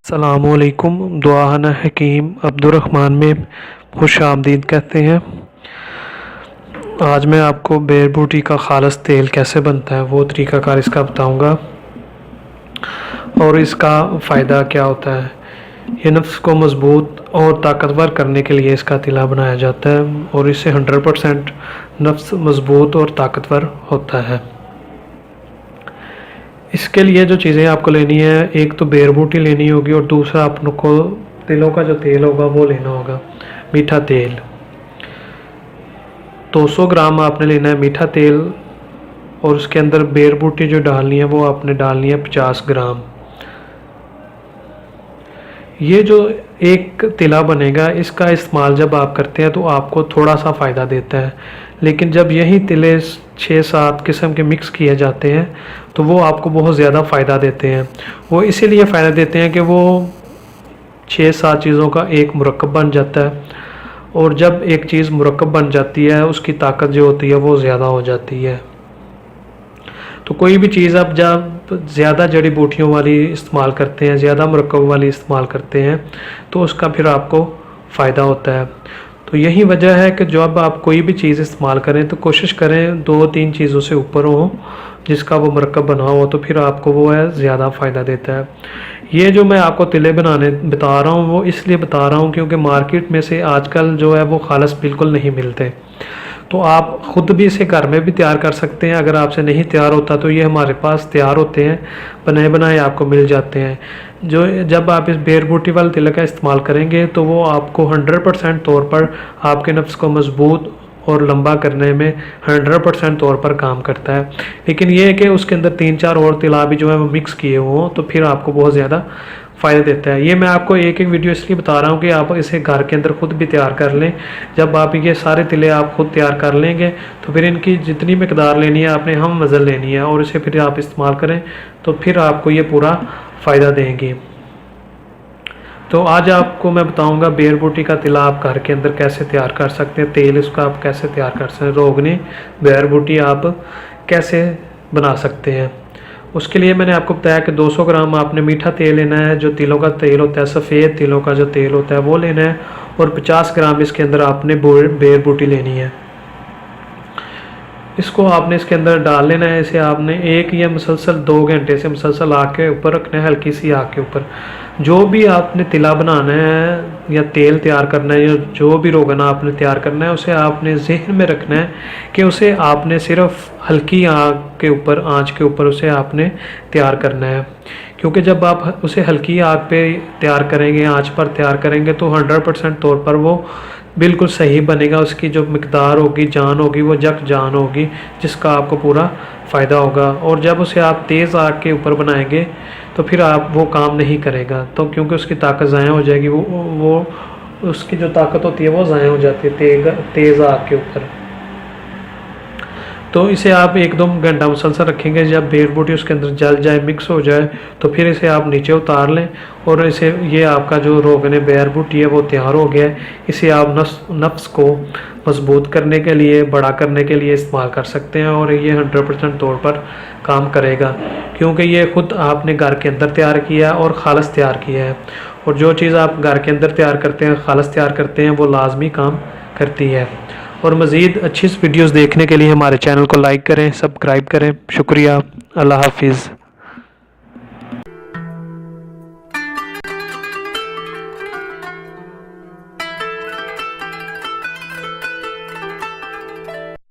السلام علیکم۔ دعانا حکیم عبدالرحمن میں خوش آمدید کہتے ہیں۔ آج میں آپ کو بیئر بوٹی کا خالص تیل کیسے بنتا ہے وہ طریقہ کار اس کا بتاؤں گا اور اس کا فائدہ کیا ہوتا ہے۔ یہ نفس کو مضبوط اور طاقتور کرنے کے لیے اس کا تیلا بنایا جاتا ہے اور اس سے 100% نفس مضبوط اور طاقتور ہوتا ہے۔ اس کے لیے جو چیزیں آپ کو لینی ہے، ایک تو بیئر بوٹی لینی ہوگی اور دوسرا آپ کو تلوں کا جو تیل ہوگا وہ لینا ہوگا، میٹھا تیل 200 گرام آپ نے لینا ہے میٹھا تیل، اور اس کے اندر بیئر بوٹی جو ڈالنی ہے وہ آپ نے ڈالنی ہے 50 گرام۔ یہ جو ایک تلا بنے گا اس کا استعمال جب آپ کرتے ہیں تو آپ کو تھوڑا سا فائدہ دیتا ہے، لیکن جب یہی تلے 6-7 قسم کے مکس کیے جاتے ہیں تو وہ آپ کو بہت زیادہ فائدہ دیتے ہیں۔ وہ اسی لیے فائدہ دیتے ہیں کہ وہ 6-7 چیزوں کا ایک مرکب بن جاتا ہے، اور جب ایک چیز مرکب بن جاتی ہے اس کی طاقت جو ہوتی ہے وہ زیادہ ہو جاتی ہے۔ تو کوئی بھی چیز آپ جب زیادہ جڑی بوٹیوں والی استعمال کرتے ہیں، زیادہ مرکب والی استعمال کرتے ہیں تو اس کا پھر آپ کو فائدہ ہوتا ہے۔ تو یہی وجہ ہے کہ جب آپ کوئی بھی چیز استعمال کریں تو کوشش کریں 2-3 چیزوں سے اوپر ہو جس کا وہ مرکب بنا ہو، تو پھر آپ کو وہ ہے زیادہ فائدہ دیتا ہے۔ یہ جو میں آپ کو تلے بنانے بتا رہا ہوں وہ اس لیے بتا رہا ہوں کیونکہ مارکیٹ میں سے آج کل جو ہے وہ خالص بالکل نہیں ملتے، تو آپ خود بھی اسے گھر میں بھی تیار کر سکتے ہیں۔ اگر آپ سے نہیں تیار ہوتا تو یہ ہمارے پاس تیار ہوتے ہیں، بنائے بنائے آپ کو مل جاتے ہیں۔ جب آپ اس بیئر بوٹی والے تیل کا استعمال کریں گے تو وہ آپ کو 100% طور پر آپ کے نفس کو مضبوط اور لمبا کرنے میں 100% طور پر کام کرتا ہے، لیکن یہ ہے کہ اس کے اندر 3-4 اور تلا بھی جو ہے وہ مکس کیے ہوں تو پھر آپ کو بہت زیادہ فائدہ دیتا ہے۔ یہ میں آپ کو ایک ویڈیو اس لیے بتا رہا ہوں کہ آپ اسے گھر کے اندر خود بھی تیار کر لیں۔ جب آپ یہ سارے تلے آپ خود تیار کر لیں گے تو پھر ان کی جتنی مقدار لینی ہے آپ نے ہم وزن لینی ہے اور اسے پھر آپ استعمال کریں تو پھر آپ کو یہ پورا فائدہ دیں گی۔ تو آج آپ کو میں بتاؤں گا بیئر بوٹی کا تلا آپ گھر کے اندر کیسے تیار کر سکتے ہیں، تیل اس کا آپ کیسے تیار کر سکتے ہیں، روغنی بیئر بوٹی آپ کیسے بنا سکتے ہیں۔ اس کے لیے میں نے آپ کو بتایا کہ 200 گرام آپ نے میٹھا تیل لینا ہے، جو تلوں کا تیل ہوتا ہے، سفید تلوں کا جو تیل ہوتا ہے وہ لینا ہے، اور 50 گرام اس کے اندر آپ نے بیئر بوٹی لینی ہے۔ اس کو آپ نے اس کے اندر ڈال لینا ہے۔ اسے آپ نے ایک یا مسلسل 2 گھنٹے سے مسلسل آگ کے اوپر رکھنا ہے، ہلکی سی آگ کے اوپر۔ جو بھی آپ نے تلا بنانا ہے یا تیل تیار کرنا ہے یا جو بھی روغنا آپ نے تیار کرنا ہے اسے آپ نے ذہن میں رکھنا ہے کہ اسے آپ نے صرف ہلکی آگ کے اوپر، آنچ کے اوپر اسے آپ نے تیار کرنا ہے، کیونکہ جب آپ اسے ہلکی آگ پہ تیار کریں گے، آنچ پر تیار کریں گے تو 100% طور پر وہ بالکل صحیح بنے گا۔ اس کی جو مقدار ہوگی، جان ہوگی، وہ جان ہوگی جس کا آپ کو پورا فائدہ ہوگا۔ اور جب اسے آپ تیز آگ کے اوپر بنائیں گے تو پھر آپ وہ کام نہیں کرے گا، تو کیونکہ اس کی طاقت ضائع ہو جائے گی، وہ اس کی جو طاقت ہوتی ہے وہ ضائع ہو جاتی ہے تیز آگ کے اوپر۔ تو اسے آپ 1-2 گھنٹہ مسلسل رکھیں گے، جب بیئر بوٹی اس کے اندر جل جائے، مکس ہو جائے تو پھر اسے آپ نیچے اتار لیں، اور اسے یہ آپ کا جو روغن بیئر بوٹی ہے وہ تیار ہو گیا ہے۔ اسے آپ نفس کو مضبوط کرنے کے لیے، بڑا کرنے کے لیے استعمال کر سکتے ہیں، اور یہ 100% طور پر کام کرے گا، کیونکہ یہ خود آپ نے گھر کے اندر تیار کیا اور خالص تیار کیا ہے، اور جو چیز آپ گھر کے اندر تیار کرتے ہیں، خالص تیار کرتے ہیں، وہ لازمی کام کرتی ہے۔ اور مزید اچھی ویڈیوز دیکھنے کے لیے ہمارے چینل کو لائک کریں، سبسکرائب کریں۔ شکریہ، اللہ حافظ۔